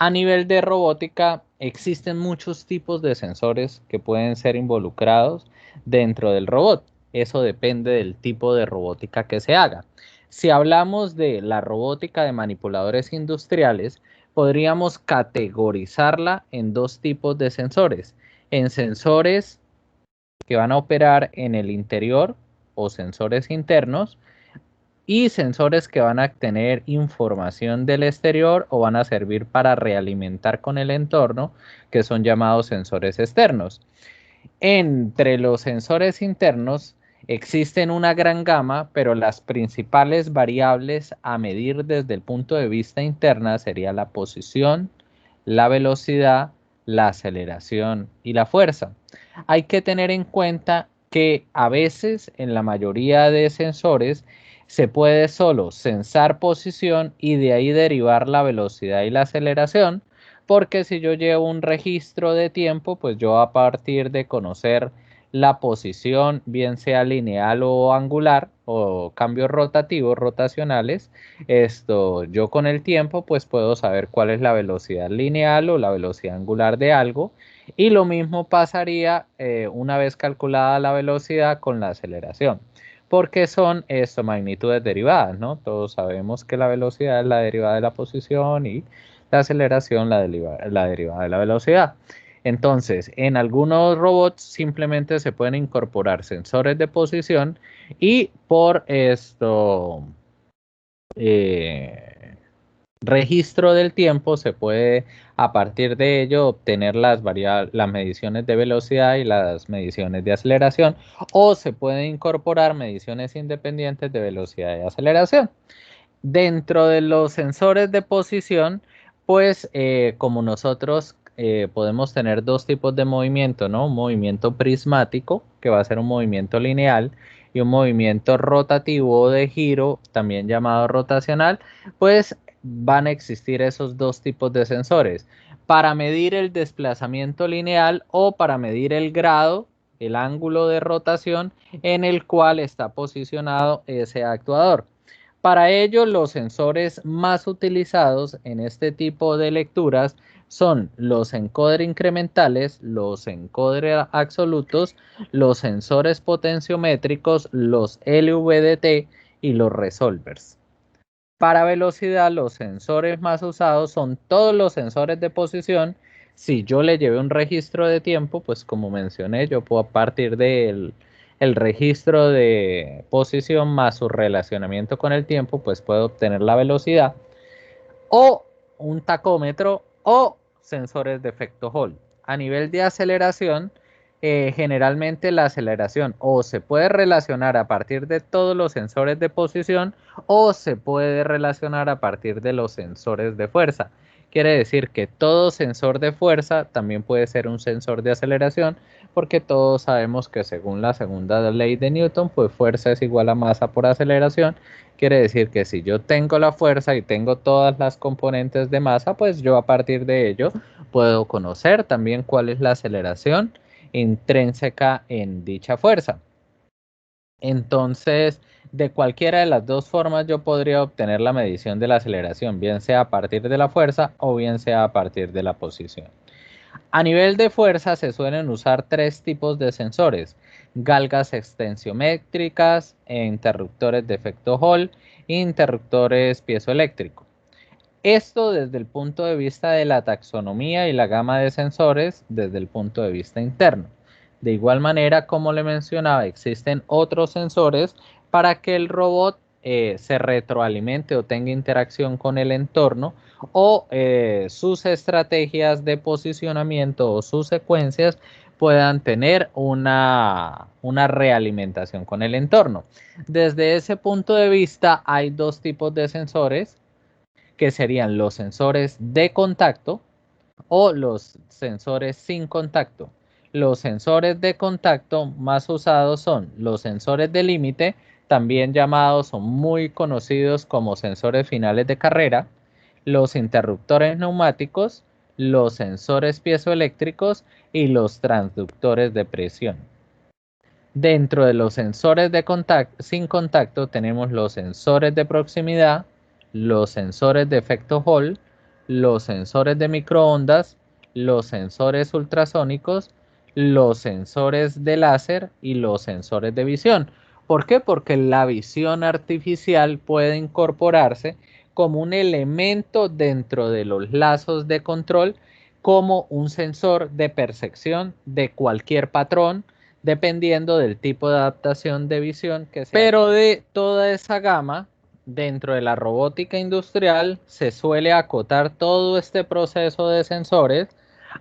A nivel de robótica, existen muchos tipos de sensores que pueden ser involucrados dentro del robot. Eso depende del tipo de robótica que se haga. Si hablamos de la robótica de manipuladores industriales, podríamos categorizarla en dos tipos de sensores. En sensores que van a operar en el interior o sensores internos y sensores que van a tener información del exterior o van a servir para realimentar con el entorno, que son llamados sensores externos. Entre los sensores internos existen una gran gama, pero las principales variables a medir desde el punto de vista interna sería la posición, la velocidad, la aceleración y la fuerza. Hay que tener en cuenta que a veces en la mayoría de sensores se puede solo sensar posición y de ahí derivar la velocidad y la aceleración, porque si yo llevo un registro de tiempo, pues yo a partir de conocer la posición, bien sea lineal o angular, o cambios rotativos, rotacionales, yo con el tiempo, pues puedo saber cuál es la velocidad lineal o la velocidad angular de algo, y lo mismo pasaría una vez calculada la velocidad con la aceleración, porque son magnitudes derivadas, ¿no? Todos sabemos que la velocidad es la derivada de la posición y la aceleración la derivada de la velocidad. Entonces, en algunos robots simplemente se pueden incorporar sensores de posición y por eh, registro del tiempo se puede a partir de ello obtener las mediciones de velocidad y las mediciones de aceleración, o se pueden incorporar mediciones independientes de velocidad y aceleración. Dentro de los sensores de posición, pues como nosotros podemos tener dos tipos de movimiento, ¿no? Un movimiento prismático, que va a ser un movimiento lineal, y un movimiento rotativo o de giro, también llamado rotacional, pues van a existir esos dos tipos de sensores para medir el desplazamiento lineal o para medir el grado, el ángulo de rotación en el cual está posicionado ese actuador. Para ello, los sensores más utilizados en este tipo de lecturas son los encoder incrementales, los encoder absolutos, los sensores potenciométricos, los LVDT y los resolvers. Para velocidad, los sensores más usados son todos los sensores de posición. Si yo le llevé un registro de tiempo, pues como mencioné, yo puedo a partir del registro de posición más su relacionamiento con el tiempo, pues puedo obtener la velocidad, o un tacómetro o sensores de efecto Hall. A nivel de aceleración, generalmente la aceleración o se puede relacionar a partir de todos los sensores de posición o se puede relacionar a partir de los sensores de fuerza. Quiere decir que todo sensor de fuerza también puede ser un sensor de aceleración, porque todos sabemos que según la segunda ley de Newton, pues fuerza es igual a masa por aceleración. Quiere decir que si yo tengo la fuerza y tengo todas las componentes de masa, pues yo a partir de ello puedo conocer también cuál es la aceleración intrínseca en dicha fuerza. Entonces, de cualquiera de las dos formas yo podría obtener la medición de la aceleración, bien sea a partir de la fuerza o bien sea a partir de la posición. A nivel de fuerza se suelen usar tres tipos de sensores: galgas extensiométricas, interruptores de efecto Hall e interruptores piezoeléctricos. Esto desde el punto de vista de la taxonomía y la gama de sensores desde el punto de vista interno. De igual manera, como le mencionaba, existen otros sensores para que el robot se retroalimente o tenga interacción con el entorno, o sus estrategias de posicionamiento o sus secuencias puedan tener una realimentación con el entorno. Desde ese punto de vista hay dos tipos de sensores, que serían los sensores de contacto o los sensores sin contacto. Los sensores de contacto más usados son los sensores de límite, también llamados o muy conocidos como sensores finales de carrera, los interruptores neumáticos, los sensores piezoeléctricos y los transductores de presión. Dentro de los sensores de sin contacto tenemos los sensores de proximidad, los sensores de efecto Hall, los sensores de microondas, los sensores ultrasónicos, los sensores de láser y los sensores de visión. ¿Por qué? Porque la visión artificial puede incorporarse como un elemento dentro de los lazos de control, como un sensor de percepción de cualquier patrón, dependiendo del tipo de adaptación de visión que sea. Pero de toda esa gama, dentro de la robótica industrial, se suele acotar todo este proceso de sensores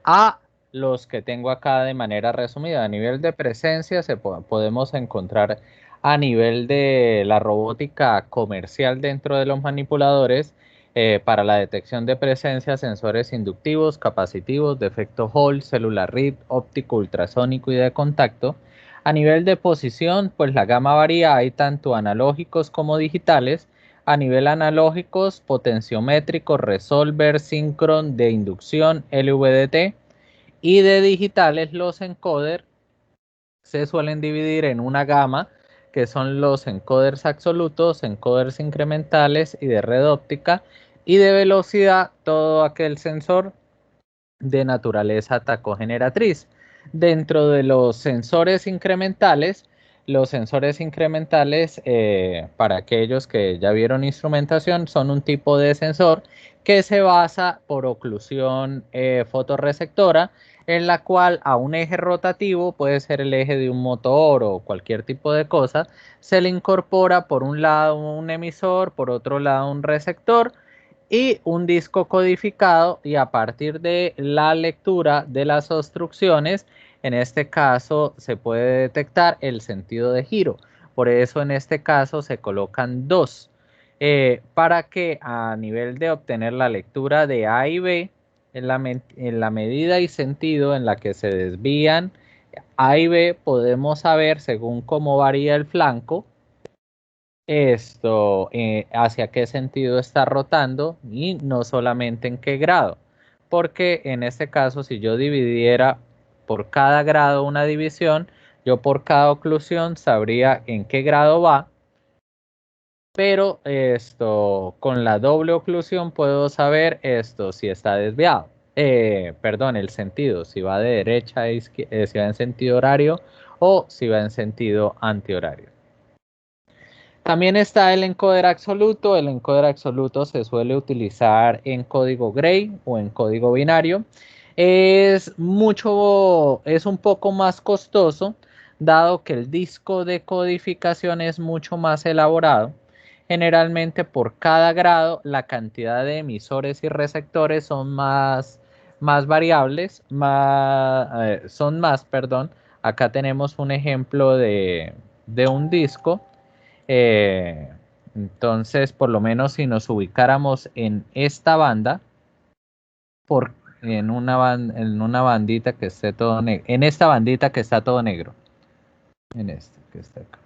a los que tengo acá de manera resumida. A nivel de presencia podemos encontrar a nivel de la robótica comercial dentro de los manipuladores, para la detección de presencia, sensores inductivos, capacitivos, de efecto Hall, celular read, óptico, ultrasónico y de contacto. A nivel de posición, pues la gama varía, hay tanto analógicos como digitales. A nivel analógicos, potenciométricos, resolver, síncron, de inducción, LVDT. Y de digitales, los encoders se suelen dividir en una gama que son los encoders absolutos, encoders incrementales y de red óptica, y de velocidad todo aquel sensor de naturaleza tacogeneratriz. Dentro de los sensores incrementales, para aquellos que ya vieron instrumentación, son un tipo de sensor que se basa por oclusión fotorreceptora, en la cual a un eje rotativo, puede ser el eje de un motor o cualquier tipo de cosa, se le incorpora por un lado un emisor, por otro lado un receptor y un disco codificado, y a partir de la lectura de las instrucciones, en este caso se puede detectar el sentido de giro. Por eso en este caso se colocan dos, para que a nivel de obtener la lectura de A y B, en la medida y sentido en la que se desvían A y B, podemos saber, según cómo varía el flanco, hacia qué sentido está rotando y no solamente en qué grado. Porque en este caso, si yo dividiera por cada grado una división, yo por cada oclusión sabría en qué grado va, pero con la doble oclusión puedo saber si está desviado. Perdón, el sentido, si va de derecha a izquierda, si va en sentido horario o si va en sentido antihorario. También está el encoder absoluto. El encoder absoluto se suele utilizar en código gray o en código binario. Es un poco más costoso, dado que el disco de codificación es mucho más elaborado. Generalmente por cada grado la cantidad de emisores y receptores son más variables, perdón. Acá tenemos un ejemplo de un disco. Entonces, por lo menos si nos ubicáramos en esta banda, en una bandita que esté todo negro, en esta bandita que está todo negro, en este que está acá.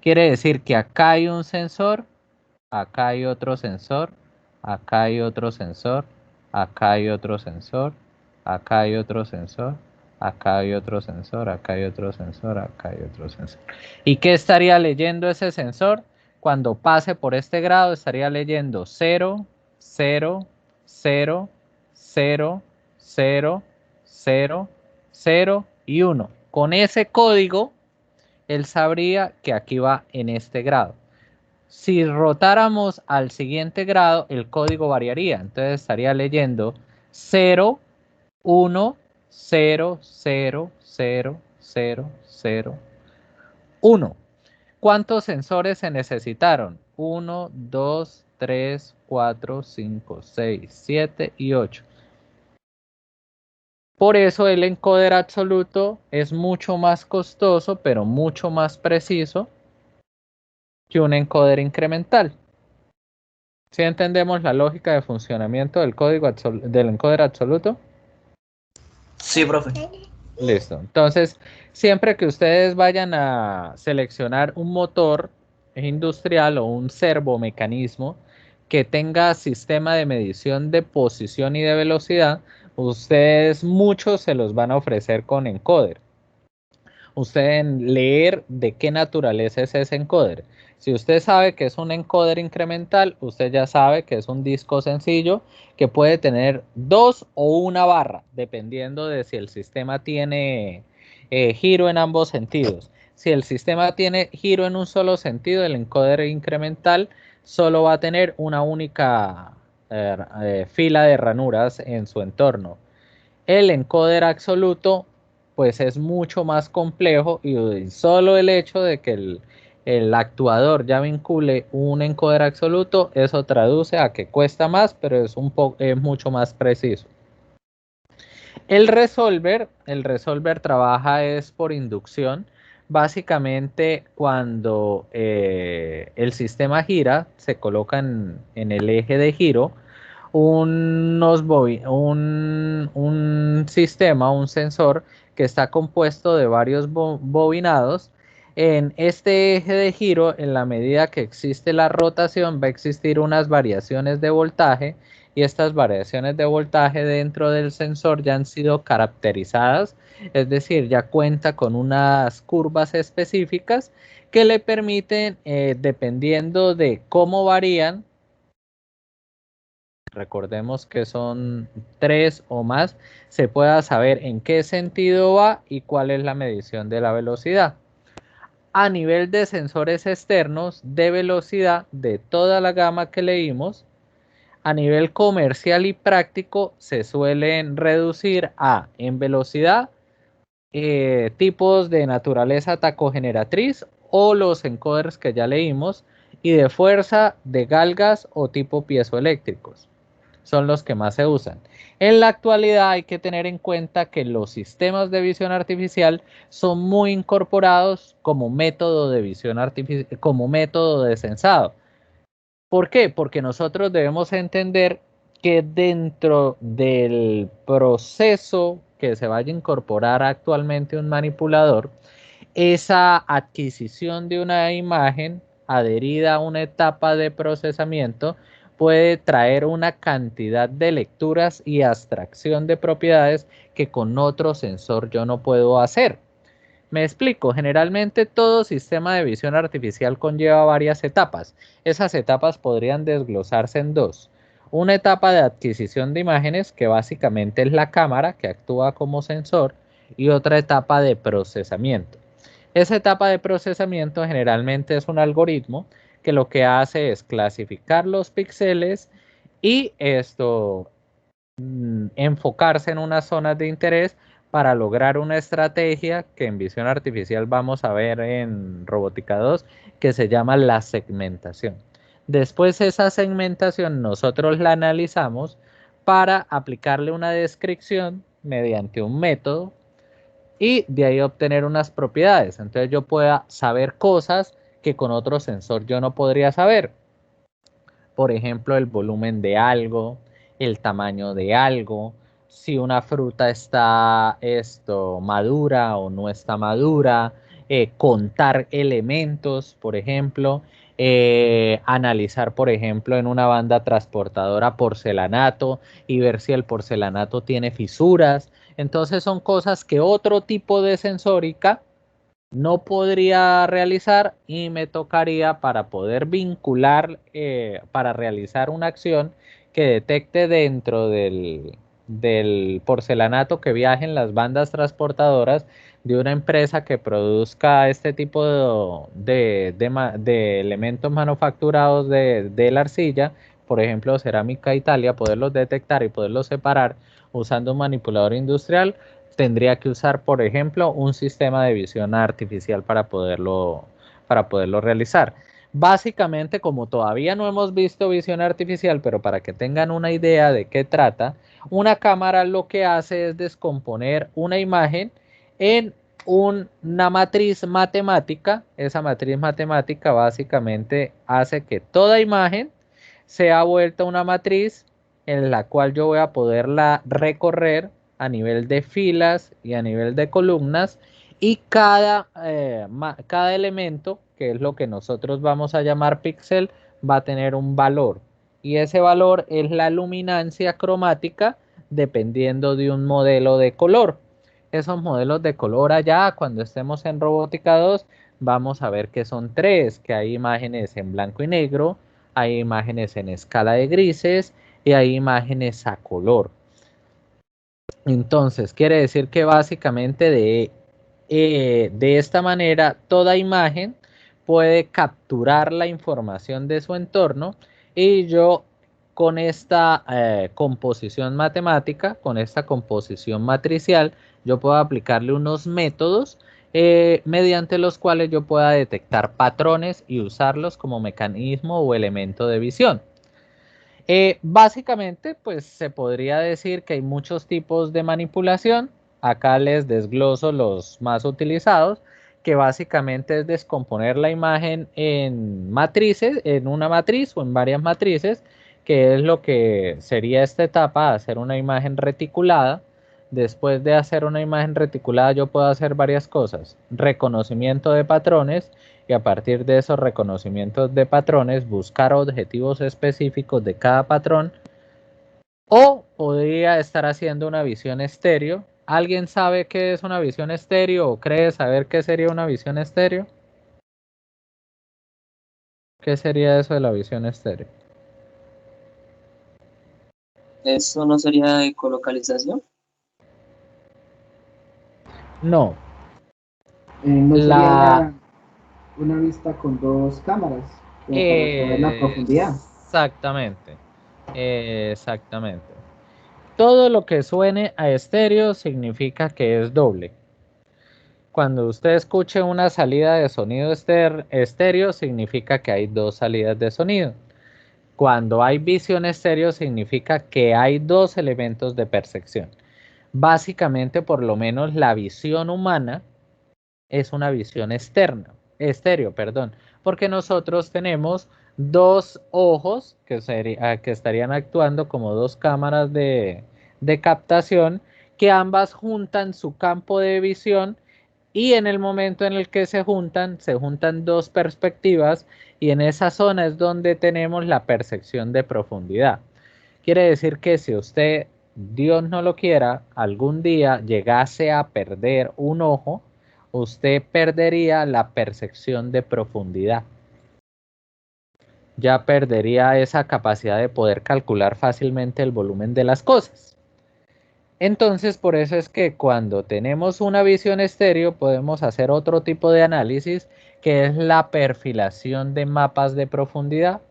Quiere decir que acá hay un sensor, acá hay otro sensor, acá hay otro sensor, acá hay otro sensor, acá hay otro sensor, acá hay otro sensor, acá hay otro sensor, acá hay otro sensor. ¿Y qué estaría leyendo ese sensor? Cuando pase por este grado estaría leyendo 0, 0, 0, 0, 0, 0, 0 y 1. Con ese código, él sabría que aquí va en este grado. Si rotáramos al siguiente grado, el código variaría. Entonces estaría leyendo 0, 1, 0, 0, 0, 0, 0, 1. ¿Cuántos sensores se necesitaron? 1, 2, 3, 4, 5, 6, 7 y 8. Por eso el encoder absoluto es mucho más costoso, pero mucho más preciso que un encoder incremental. ¿Sí entendemos la lógica de funcionamiento del código del encoder absoluto? Sí, profe. Listo. Entonces, siempre que ustedes vayan a seleccionar un motor industrial o un servomecanismo que tenga sistema de medición de posición y de velocidad, ustedes muchos se los van a ofrecer con encoder. Ustedes leer de qué naturaleza es ese encoder. Si usted sabe que es un encoder incremental, usted ya sabe que es un disco sencillo que puede tener 2 o una barra, dependiendo de si el sistema tiene giro en ambos sentidos. Si el sistema tiene giro en un solo sentido, el encoder incremental solo va a tener una única fila de ranuras en su entorno. El encoder absoluto pues es mucho más complejo y solo el hecho de que el actuador ya vincule un encoder absoluto, eso traduce a que cuesta más, pero es mucho más preciso. El resolver trabaja es por inducción. Básicamente, cuando el sistema gira, se coloca en el eje de giro un sistema, un sensor que está compuesto de varios bobinados. En este eje de giro, en la medida que existe la rotación, va a existir unas variaciones de voltaje, y estas variaciones de voltaje dentro del sensor ya han sido caracterizadas, es decir, ya cuenta con unas curvas específicas que le permiten, dependiendo de cómo varían, recordemos que son 3 o más, se pueda saber en qué sentido va y cuál es la medición de la velocidad. A nivel de sensores externos de velocidad de toda la gama que leímos, a nivel comercial y práctico se suelen reducir en velocidad, tipos de naturaleza tacogeneratriz o los encoders que ya leímos, y de fuerza, de galgas o tipo piezoeléctricos. Son los que más se usan. En la actualidad hay que tener en cuenta que los sistemas de visión artificial son muy incorporados como método de visión artificial, como método de sensado. ¿Por qué? Porque nosotros debemos entender que dentro del proceso que se vaya a incorporar actualmente un manipulador, esa adquisición de una imagen adherida a una etapa de procesamiento puede traer una cantidad de lecturas y abstracción de propiedades que con otro sensor yo no puedo hacer. Me explico, generalmente todo sistema de visión artificial conlleva varias etapas. Esas etapas podrían desglosarse en dos. Una etapa de adquisición de imágenes, que básicamente es la cámara que actúa como sensor, y otra etapa de procesamiento. Esa etapa de procesamiento generalmente es un algoritmo que lo que hace es clasificar los píxeles y enfocarse en unas zonas de interés para lograr una estrategia que en visión artificial vamos a ver en Robótica 2, que se llama la segmentación. Después esa segmentación nosotros la analizamos para aplicarle una descripción mediante un método y de ahí obtener unas propiedades. Entonces yo pueda saber cosas que con otro sensor yo no podría saber. Por ejemplo, el volumen de algo, el tamaño de algo, si una fruta está madura o no está madura, contar elementos, por ejemplo, analizar, por ejemplo, en una banda transportadora porcelanato y ver si el porcelanato tiene fisuras. Entonces son cosas que otro tipo de sensórica no podría realizar, y me tocaría, para poder vincular, para realizar una acción que detecte dentro del porcelanato que viaje en las bandas transportadoras de una empresa que produzca este tipo de elementos manufacturados de la arcilla, por ejemplo Cerámica Italia, poderlos detectar y poderlos separar usando un manipulador industrial. Tendría que usar, por ejemplo, un sistema de visión artificial para poderlo realizar. Básicamente, como todavía no hemos visto visión artificial, pero para que tengan una idea de qué trata, una cámara lo que hace es descomponer una imagen en una matriz matemática. Esa matriz matemática básicamente hace que toda imagen sea vuelta una matriz en la cual yo voy a poderla recorrer a nivel de filas y a nivel de columnas, y cada elemento, que es lo que nosotros vamos a llamar píxel, va a tener un valor, y ese valor es la luminancia cromática dependiendo de un modelo de color. Esos modelos de color allá, cuando estemos en Robótica 2, vamos a ver que son tres, que hay imágenes en blanco y negro, hay imágenes en escala de grises y hay imágenes a color. Entonces, quiere decir que básicamente de esta manera toda imagen puede capturar la información de su entorno y yo con esta composición matemática, con esta composición matricial, yo puedo aplicarle unos métodos mediante los cuales yo pueda detectar patrones y usarlos como mecanismo o elemento de visión. Básicamente, pues se podría decir que hay muchos tipos de manipulación. Acá les desgloso los más utilizados, que básicamente es descomponer la imagen en matrices, en una matriz o en varias matrices, que es lo que sería esta etapa, hacer una imagen reticulada. Después de hacer una imagen reticulada, yo puedo hacer varias cosas. Reconocimiento de patrones, y a partir de esos reconocimientos de patrones buscar objetivos específicos de cada patrón, o podría estar haciendo una visión estéreo. ¿Alguien sabe qué es una visión estéreo o cree saber qué sería una visión estéreo? ¿Qué sería eso de la visión estéreo? ¿Eso no sería de colocalización? No. ¿No sería La una vista con dos cámaras como para saber la profundidad? Exactamente. Exactamente. Todo lo que suene a estéreo significa que es doble. Cuando usted escuche una salida de sonido estéreo, significa que hay dos salidas de sonido. Cuando hay visión estéreo, significa que hay dos elementos de percepción. Básicamente, por lo menos la visión humana es una visión estéreo, perdón, porque nosotros tenemos dos ojos que estarían actuando como dos cámaras de captación, que ambas juntan su campo de visión, y en el momento en el que se juntan dos perspectivas, y en esa zona es donde tenemos la percepción de profundidad. Quiere decir que si usted, Dios no lo quiera, algún día llegase a perder un ojo, usted perdería la percepción de profundidad. Ya perdería esa capacidad de poder calcular fácilmente el volumen de las cosas. Entonces, por eso es que cuando tenemos una visión estéreo, podemos hacer otro tipo de análisis, que es la perfilación de mapas de profundidad.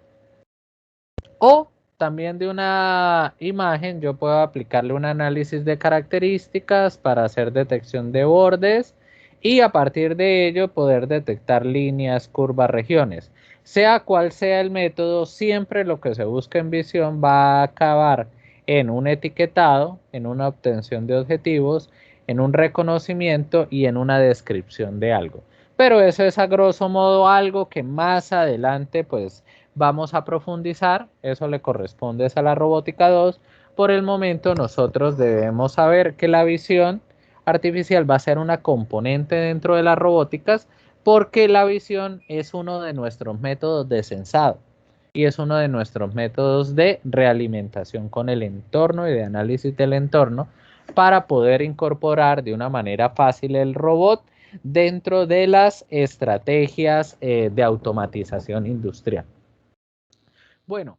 O también de una imagen, yo puedo aplicarle un análisis de características para hacer detección de bordes y a partir de ello poder detectar líneas, curvas, regiones. Sea cual sea el método, siempre lo que se busca en visión va a acabar en un etiquetado, en una obtención de objetivos, en un reconocimiento y en una descripción de algo. Pero eso es a grosso modo algo que más adelante pues vamos a profundizar. Eso le corresponde a la robótica 2. Por el momento nosotros debemos saber que la visión artificial va a ser una componente dentro de las robóticas, porque la visión es uno de nuestros métodos de sensado y es uno de nuestros métodos de realimentación con el entorno y de análisis del entorno, para poder incorporar de una manera fácil el robot dentro de las estrategias de automatización industrial. Bueno,